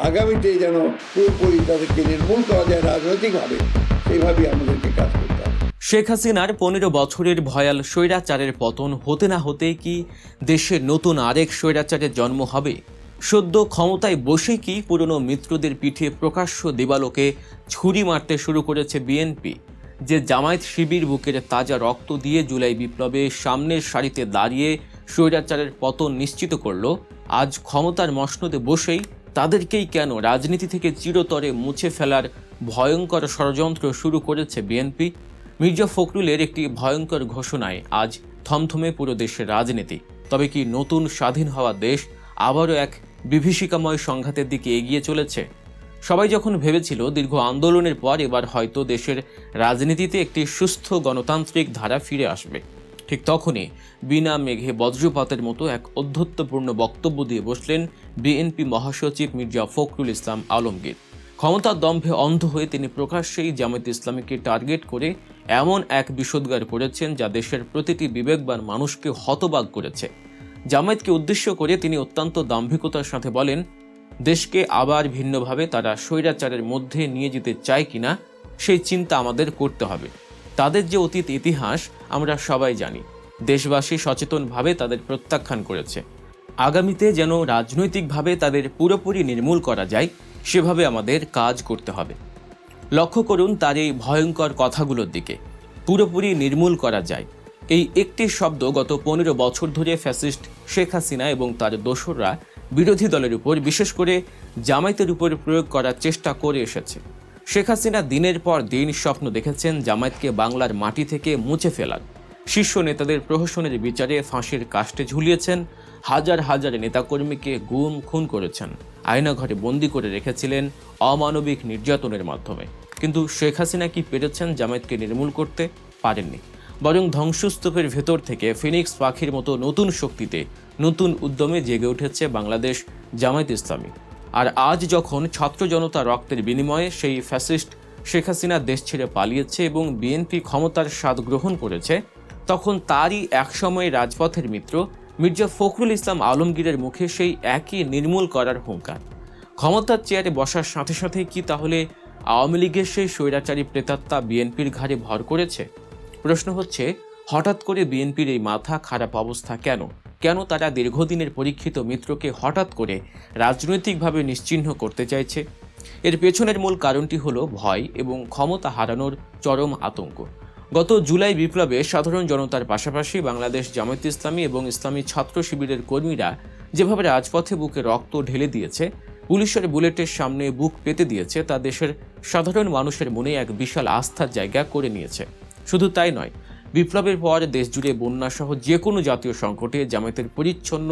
আগামীতে যেন পুরোপুরি তাদেরকে নির্মূল করা যায় রাজনৈতিকভাবে, সেইভাবেই আমাদেরকে কাজ করতে হবে। শেখ হাসিনার 15 বছরের ভয়াল স্বৈরাচারের পতন হতে না হতেই কি দেশে নতুন আরেক স্বৈরাচারের জন্ম হবে? সদ্য ক্ষমতায় বসে কি পুরনো মিত্রদের পিঠে প্রকাশ্য দিবালোকে ছুরি মারতে শুরু করেছে বিএনপি? যে জামায়াত শিবির বুকের তাজা রক্ত দিয়ে জুলাই বিপ্লবে সামনের সারিতে দাঁড়িয়ে স্বৈরাচারের পতন নিশ্চিত করল, আজ ক্ষমতার মসনদে বসেই তাদেরকেই কেন রাজনীতি থেকে চিরতরে মুছে ফেলার ভয়ঙ্কর ষড়যন্ত্র শুরু করেছে বিএনপি? মির্জা ফখরুলের একটি ভয়ঙ্কর ঘোষণায় আজ থমথমে পুরো দেশের রাজনীতি। তবে কি নতুন স্বাধীন হওয়া দেশ আবারও এক বিভীষিকাময় সংঘাতের দিকে এগিয়ে চলেছে? সবাই যখন ভেবেছিল দীর্ঘ আন্দোলনের পর এবার হয়তো দেশের রাজনীতিতে একটি সুস্থ গণতান্ত্রিক ধারা ফিরে আসবে, ঠিক তখনই বিনা মেঘে বজ্রপাতের মতো এক অধ্যত্বপূর্ণ বক্তব্য দিয়ে বসলেন বিএনপি মহাসচিব মির্জা ফখরুল ইসলাম আলমগীর। ক্ষমতার দম্ভে অন্ধ হয়ে তিনি প্রকাশ্যেই জামায়াত ইসলামীকে টার্গেট করে এমন এক বিষোদ্গার করেছেন যা দেশের প্রতিটি বিবেকবান মানুষকে হতবাক করেছে। জামায়াতকে উদ্দেশ্য করে তিনি অত্যন্ত দাম্ভিকতার সাথে বলেন, দেশকে আবার ভিন্নভাবে তারা স্বৈরাচারের মধ্যে নিয়ে যেতে চায় কিনা সেই চিন্তা আমাদের করতে হবে। তাদের যে অতীত ইতিহাস আমরা সবাই জানি। দেশবাসী সচেতনভাবে তাদের প্রত্যাখ্যান করেছে। আগামীতে যেন রাজনৈতিকভাবে তাদের পুরোপুরি নির্মূল করা যায় সেভাবে আমাদের কাজ করতে হবে। লক্ষ্য করুন তার এই ভয়ঙ্কর কথাগুলোর দিকে। পুরোপুরি নির্মূল করা যায়, এই একটি শব্দ গত 15 বছর ধরে ফ্যাসিস্ট শেখ হাসিনা এবং তার দোসররা বিরোধী দলের উপর, বিশেষ করে জামায়াতের উপর প্রয়োগ করার চেষ্টা করে এসেছে। শেখ হাসিনা দিনের পর দিন স্বপ্ন দেখেছেন জামায়াতকে বাংলার মাটি থেকে মুছে ফেলার। শীর্ষ নেতাদের প্রহসনের বিচারে ফাঁসির কাস্টে ঝুলিয়েছেন, হাজার হাজার নেতাকর্মীকে গুম খুন করেছেন, আয়নাঘরে বন্দি করে রেখেছিলেন অমানবিক নির্যাতনের মাধ্যমে। কিন্তু শেখ হাসিনা কি পেরেছেন জামায়াতকে নির্মূল করতে? পারেননি। বরং ধ্বংসস্তূপের ভেতর থেকে ফিনিক্স পাখির মতো নতুন শক্তিতে, নতুন উদ্যমে জেগে উঠেছে বাংলাদেশ জামায়াত ইসলামী। আর আজ যখন ছাত্র জনতা রক্তের বিনিময়ে সেই ফ্যাসিস্ট শেখ হাসিনা দেশ ছেড়ে পালিয়েছে এবং বিএনপি ক্ষমতার স্বাদ গ্রহণ করেছে, তখন তারই একসময় রাজপথের মিত্র মির্জা ফখরুল ইসলাম আলমগীরের মুখে সেই একই নির্মূল করার হুঙ্কার। ক্ষমতার চেয়ারে বসার সাথে সাথে কি তাহলে আওয়ামী লীগের সেই স্বৈরাচারী প্রেতাত্মা বিএনপির ঘাড়ে ভর করেছে? প্রশ্ন হচ্ছে, হঠাৎ করে বিএনপির এই মাথা খারাপ অবস্থা কেন? কেন তারা দীর্ঘদিনের পরীক্ষিত মিত্রকে হঠাৎ করে রাজনৈতিকভাবে নিশ্চিহ্ন করতে চাইছে? এর পেছনের মূল কারণটি হলো ভয় এবং ক্ষমতা হারানোর চরম আতঙ্ক। গত জুলাই বিপ্লবে সাধারণ জনতার পাশাপাশি বাংলাদেশ জামায়াত ইসলামী এবং ইসলামী ছাত্র শিবিরের কর্মীরা যেভাবে রাজপথে বুকে রক্ত ঢেলে দিয়েছে, পুলিশের বুলেটের সামনে বুক পেতে দিয়েছে, তা দেশের সাধারণ মানুষের মনে এক বিশাল আস্থার জায়গা করে নিয়েছে। শুধু তাই নয়, বিপ্লবের পর দেশজুড়ে বন্যাসহ যে কোনো জাতীয় সংকটে জামায়াতের পরিচ্ছন্ন,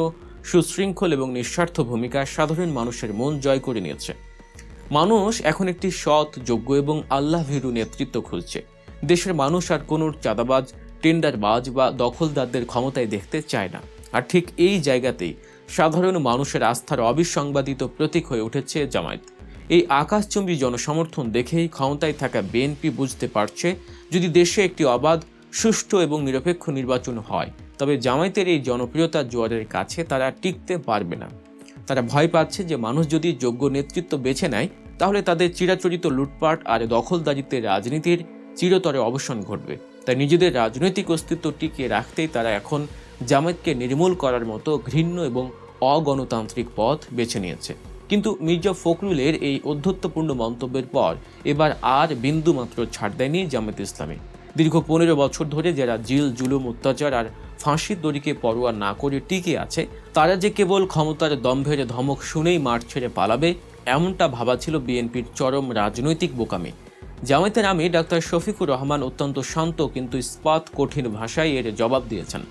সুশৃঙ্খল এবং নিঃস্বার্থ ভূমিকা সাধারণ মানুষের মন জয় করে নিয়েছে। মানুষ এখন একটি সৎ, যোগ্য এবং আল্লাহভীরু নেতৃত্ব খুঁজছে। দেশের মানুষ আর কোনো চাঁদাবাজ, টেন্ডারবাজ বা দখলদারদের ক্ষমতায় দেখতে চায় না। আর ঠিক এই জায়গাতেই সাধারণ মানুষের আস্থার অবিসংবাদিত প্রতীক হয়ে উঠেছে জামায়াত। এই আকাশচুম্বী জনসমর্থন দেখেই ক্ষমতায় থাকা বিএনপি বুঝতে পারছে, যদি দেশে একটি অবাধ, সুষ্ঠু এবং নিরপেক্ষ নির্বাচন হয় তবে জামায়াতের এই জনপ্রিয়তার জোয়ারের কাছে তারা টিকতে পারবে না। তারা ভয় পাচ্ছে যে মানুষ যদি যোগ্য নেতৃত্ব বেছে নেয় তাহলে তাদের চিরাচরিত লুটপাট আর দখলদারিত্বের রাজনীতির চিরতরে অবসান ঘটবে। তাই নিজেদের রাজনৈতিক অস্তিত্ব টিকিয়ে রাখতেই তারা এখন জামায়াতকে নির্মূল করার মতো ঘৃণ্য এবং অগণতান্ত্রিক পথ বেছে নিয়েছে। কিন্তু মির্জা ফখরুলের এই অধ্যত্বপূর্ণ মন্তব্যের পর এবার আর বিন্দুমাত্র ছাড় দেয়নি জামায়াত ইসলামী। দীর্ঘ 15 বছর ধরে যারা জিল, জুলুম, অত্যাচার আর ফাঁসির দড়িকে পরোয়া না করে টিকে আছে, তারা যে কেবল ক্ষমতার দম্ভের ধমক শুনেই মাঠ ছেড়ে পালাবে, এমনটা ভাবা ছিল বিএনপির চরম রাজনৈতিক বোকামি। জামায়াতের আমির ডাক্তার শফিকুর রহমান অত্যন্ত শান্ত কিন্তু ইস্পাত কঠিন ভাষায় এর জবাব দিয়েছেন।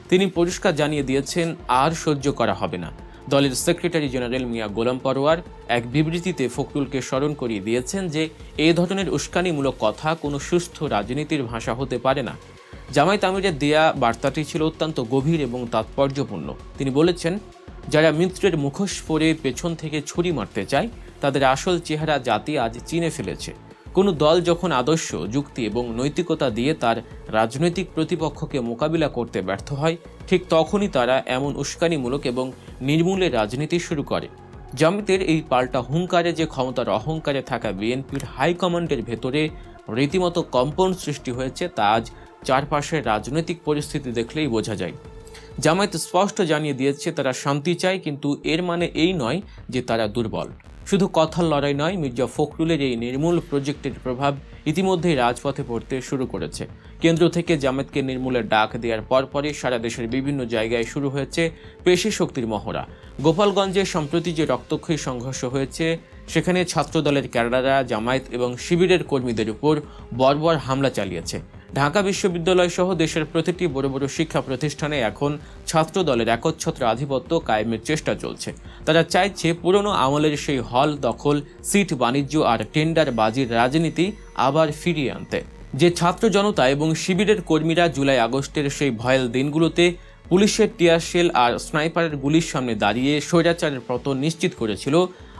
তিনি পরিষ্কার জানিয়ে দিয়েছেন, আর সহ্য করা হবে না। দলের সেক্রেটারি জেনারেল মিয়া গোলাম পরোয়ার এক বিবৃতিতে ফখরুলকে স্মরণ করিয়ে দিয়েছেন যে এই ধরনের উস্কানিমূলক কথা কোনো সুস্থ রাজনীতির ভাষা হতে পারে না। জামায়াত আমিরের দেয়া বার্তাটি ছিল অত্যন্ত গভীর এবং তাৎপর্যপূর্ণ। তিনি বলেছেন, যারা মিত্রের মুখোশ পরে পেছন থেকে ছুরি মারতে চায় তাদের আসল চেহারা জাতি আজ চিনে ফেলেছে। কোনো দল যখন আদর্শ, যুক্তি এবং নৈতিকতা দিয়ে তার রাজনৈতিক প্রতিপক্ষকে মোকাবিলা করতে ব্যর্থ হয়, ঠিক তখনই তারা এমন উস্কানিমূলক এবং নির্মূলের রাজনীতি শুরু করে। জামায়াতের এই পাল্টা হুঙ্কারে যে ক্ষমতার অহংকারে থাকা বিএনপির হাইকমান্ডের ভেতরে রীতিমতো কম্পন সৃষ্টি হয়েছে তা আজ চারপাশের রাজনৈতিক পরিস্থিতি দেখলেই বোঝা যায়। জামায়াত স্পষ্ট জানিয়ে দিয়েছে তারা শান্তি চায়, কিন্তু এর মানে এই নয় যে তারা দুর্বল। শুধু কথার লড়াই নয়, মির্জা ফখরুলের এই নির্মূল প্রজেক্টের প্রভাব ইতিমধ্যেই রাজপথে পড়তে শুরু করেছে। কেন্দ্র থেকে জামায়াতকে নির্মূলের ডাক দেওয়ার পরপরই সারা দেশের বিভিন্ন জায়গায় শুরু হয়েছে পেশি শক্তির মহড়া। গোপালগঞ্জে সম্প্রতি যে রক্তক্ষয়ী সংঘর্ষ হয়েছে, সেখানে ছাত্রদলের ক্যাডাররা জামায়াত এবং শিবিরের কর্মীদের উপর বর্বর হামলা চালিয়েছে। ঢাকা বিশ্ববিদ্যালয় সহ দেশের প্রতিটি বড় বড় শিক্ষা প্রতিষ্ঠানে এখন ছাত্র দলের একচ্ছত্র আধিপত্য কায়েমের চেষ্টা চলছে। তারা চাইছে পুরনো আমলের সেই হল দখল, সিট বাণিজ্য আর টেন্ডার বাজির রাজনীতি আবার ফিরিয়ে আনতে। যে ছাত্র জনতা এবং শিবিরের কর্মীরা জুলাই আগস্টের সেই ভয়াল দিনগুলোতে পুলিশের টিয়ার শেল আর স্নাইপারের গুলির সামনে দাঁড়িয়ে স্বৈরাচারের পতন নিশ্চিত করেছিল,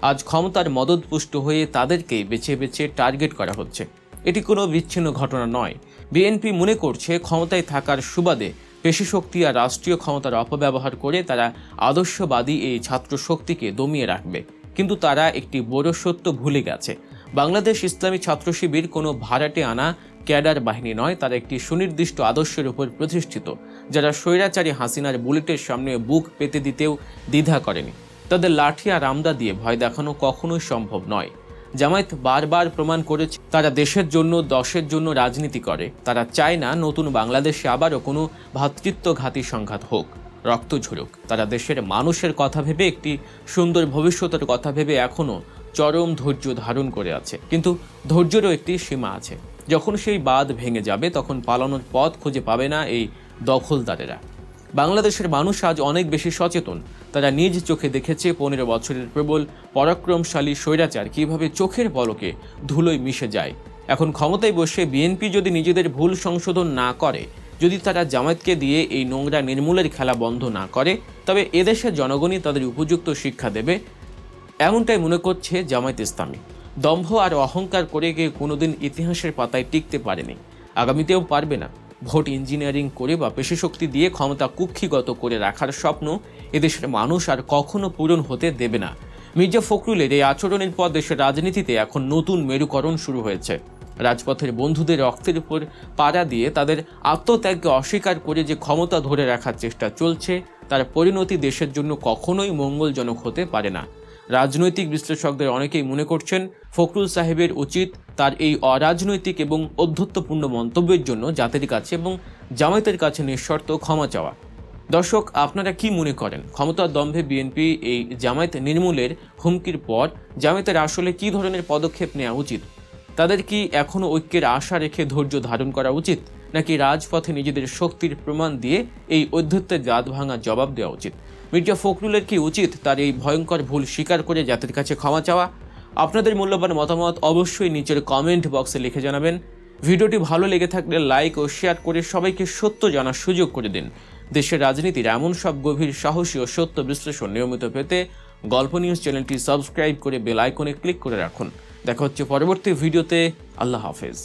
আজ ক্ষমতার মদদপুষ্ট হয়ে তাদেরকেই বেছে বেছে টার্গেট করা হচ্ছে। এটি কোনো বিচ্ছিন্ন ঘটনা নয়। বিএনপি মনে করছে ক্ষমতায় থাকার সুবাদে পেশি শক্তি আর রাষ্ট্রীয় ক্ষমতার অপব্যবহার করে তারা আদর্শবাদী এই ছাত্র শক্তিকে দমিয়ে রাখবে। কিন্তু তারা একটি বড় সত্য ভুলে গেছে। বাংলাদেশ ইসলামী ছাত্র শিবির কোনো ভাড়াটে আনা ক্যাডার বাহিনী নয়, তারা একটি সুনির্দিষ্ট আদর্শের উপর প্রতিষ্ঠিত, যারা স্বৈরাচারী হাসিনার বুলেটের সামনে বুক পেতে দিতেও দ্বিধা করেনি। তাদের লাঠি আর আমদা দিয়ে ভয় দেখানো কখনোই সম্ভব নয়। জামায়াত বারবার প্রমাণ করেছে তারা দেশের জন্য, দশের জন্য রাজনীতি করে। তারা চায় না নতুন বাংলাদেশে আবারও কোনো ভ্রাতৃত্বঘাতী সংঘাত হোক, রক্ত ঝরুক। তারা দেশের মানুষের কথা ভেবে, একটি সুন্দর ভবিষ্যতের কথা ভেবে এখনও চরম ধৈর্য ধারণ করে আছে। কিন্তু ধৈর্যেরও একটি সীমা আছে। যখন সেই বাঁধ ভেঙে যাবে, তখন পালানোর পথ খুঁজে পাবে না এই দখলদারেরা। বাংলাদেশের মানুষ আজ অনেক বেশি সচেতন। তারা নিজ চোখে দেখেছে 15 বছরের প্রবল পরাক্রমশালী স্বৈরাচার কিভাবে চোখের পলকে ধুলোয় মিশে যায়। এখন ক্ষমতায় বসে বিএনপি যদি নিজেদের ভুল সংশোধন না করে, যদি তারা জামায়াতকে দিয়ে এই নোংরা নির্মূলের খেলা বন্ধ না করে, তবে এদেশের জনগণই তাদের উপযুক্ত শিক্ষা দেবে, এমনটাই মনে করছে জামায়াত ইসলামী। দম্ভ আর অহংকার করে গিয়ে কোনোদিন ইতিহাসের পাতায় টিকতে পারেনি, আগামীতেও পারবে না। ভোট ইঞ্জিনিয়ারিং করে বা পেশি শক্তি দিয়ে ক্ষমতা কুক্ষিগত করে রাখার স্বপ্ন এদেশের মানুষ আর কখনো পূরণ হতে দেবে না। মির্জা ফখরুলের এই আচরণের পর দেশের রাজনীতিতে এখন নতুন মেরুকরণ শুরু হয়েছে। রাজপথের বন্ধুদের রক্তের উপর পাড়া দিয়ে তাদের আত্মত্যাগকে অস্বীকার করে যে ক্ষমতা ধরে রাখার চেষ্টা চলছে, তার পরিণতি দেশের জন্য কখনোই মঙ্গলজনক হতে পারে না। রাজনৈতিক বিশ্লেষকদের অনেকেই মনে করছেন ফখরুল সাহেবের উচিত তার এই অরাজনৈতিক এবং অধ্যত্বপূর্ণ মন্তব্যের জন্য জাতির কাছে এবং জামায়াতের কাছে নিঃশর্ত ক্ষমা চাওয়া। দর্শক, আপনারা কি মনে করেন? ক্ষমতার দম্ভে বিএনপি এই জামায়াত নির্মূলের হুমকির পর জামায়াতের আসলে কি ধরনের পদক্ষেপ নেওয়া উচিত? তাদের কি এখনও ঐক্যের আশা রেখে ধৈর্য ধারণ করা উচিত, নাকি রাজপথে নিজেদের শক্তির প্রমাণ দিয়ে এই অধ্যত্বের জাত ভাঙা জবাব দেওয়া উচিত? মির্জা ফখরুলের কি উচিত তার এই ভয়ঙ্কর ভুল স্বীকার করে জাতির কাছে ক্ষমা চাওয়া? আপনাদের মূল্যবান মতামত অবশ্যই নিচের কমেন্ট বক্সে লিখে জানাবেন। ভিডিওটি ভালো লেগে থাকলে লাইক ও শেয়ার করে সবাইকে সত্য জানার সুযোগ করে দিন। দেশের রাজনীতির এমন সব গভীর, সাহসী ও সত্য বিশ্লেষণ নিয়মিত পেতে গল্প নিউজ চ্যানেলটি সাবস্ক্রাইব করে বেল আইকনে ক্লিক করে রাখুন। দেখা হচ্ছে পরবর্তী ভিডিওতে। আল্লাহ হাফেজ।